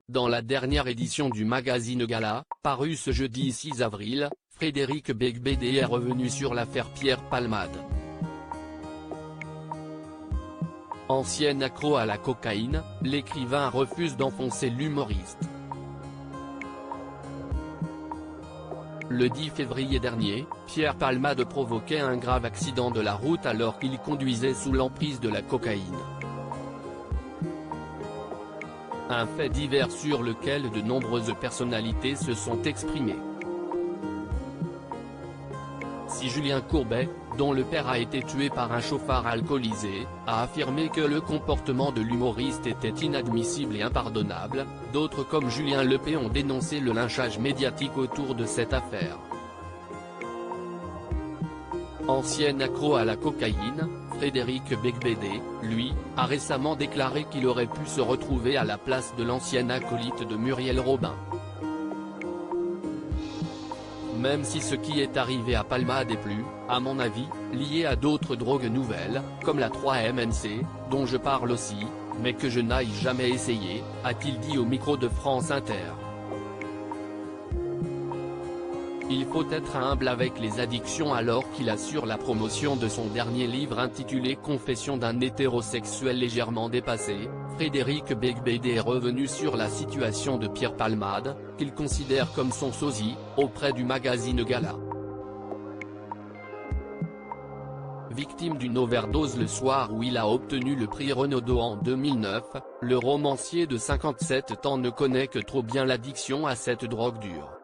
Dans la dernière édition du magazine Gala, paru ce jeudi 6 avril, Frédéric Beigbeder est revenu sur l'affaire Pierre Palmade. Ancien accro à la cocaïne, l'écrivain refuse d'enfoncer l'humoriste. Le 10 février dernier, Pierre Palmade provoquait un grave accident de la route alors qu'il conduisait sous l'emprise de la cocaïne. Un fait divers sur lequel de nombreuses personnalités se sont exprimées. Si Julien Courbet, dont le père a été tué par un chauffard alcoolisé, a affirmé que le comportement de l'humoriste était inadmissible et impardonnable, d'autres comme Julien Lepé ont dénoncé le lynchage médiatique autour de cette affaire. Ancien accro à la cocaïne, Frédéric Beigbeder, lui, a récemment déclaré qu'il aurait pu se retrouver à la place de l'ancien acolyte de Muriel Robin. Même si ce qui est arrivé à Palmade est plus, à mon avis, lié à d'autres drogues nouvelles, comme la 3-MNC, dont je parle aussi, mais que je n'aille jamais essayer, a-t-il dit au micro de France Inter. Il faut être humble avec les addictions alors qu'il assure la promotion de son dernier livre intitulé Confessions d'un hétérosexuel légèrement dépassé. Frédéric Beigbeder est revenu sur la situation de Pierre Palmade, qu'il considère comme son sosie, auprès du magazine Gala. Victime d'une overdose le soir où il a obtenu le prix Renaudot en 2009, le romancier de 57 ans ne connaît que trop bien l'addiction à cette drogue dure.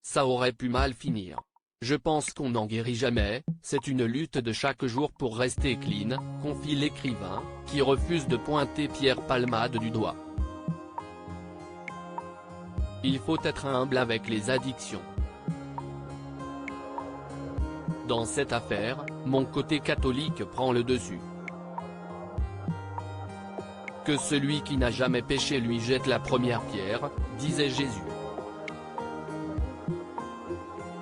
Ça aurait pu mal finir. Je pense qu'on n'en guérit jamais, c'est une lutte de chaque jour pour rester clean, confie l'écrivain, qui refuse de pointer Pierre Palmade du doigt. Il faut être humble avec les addictions. Dans cette affaire, mon côté catholique prend le dessus. Que celui qui n'a jamais péché lui jette la première pierre, disait Jésus.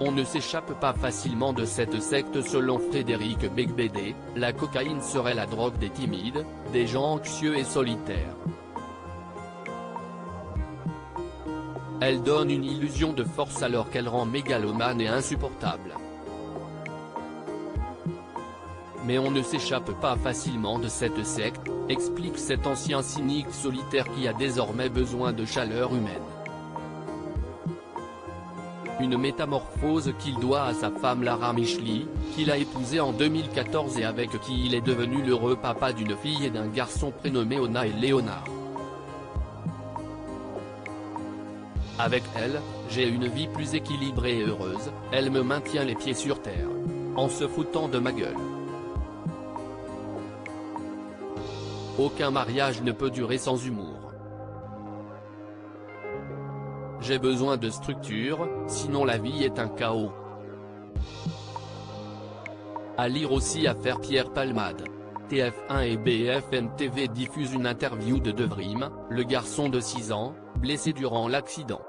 On ne s'échappe pas facilement de cette secte selon Frédéric Beigbeder, la cocaïne serait la drogue des timides, des gens anxieux et solitaires. Elle donne une illusion de force alors qu'elle rend mégalomane et insupportable. Mais on ne s'échappe pas facilement de cette secte, explique cet ancien cynique solitaire qui a désormais besoin de chaleur humaine. Une métamorphose qu'il doit à sa femme Lara Micheli, qu'il a épousée en 2014 et avec qui il est devenu l'heureux papa d'une fille et d'un garçon prénommés Ona et Léonard. Avec elle, j'ai une vie plus équilibrée et heureuse, elle me maintient les pieds sur terre. En se foutant de ma gueule. Aucun mariage ne peut durer sans humour. J'ai besoin de structure, sinon la vie est un chaos. À lire aussi Affaire Pierre Palmade. TF1 et BFM TV diffusent une interview de Devrim, le garçon de 6 ans, blessé durant l'accident.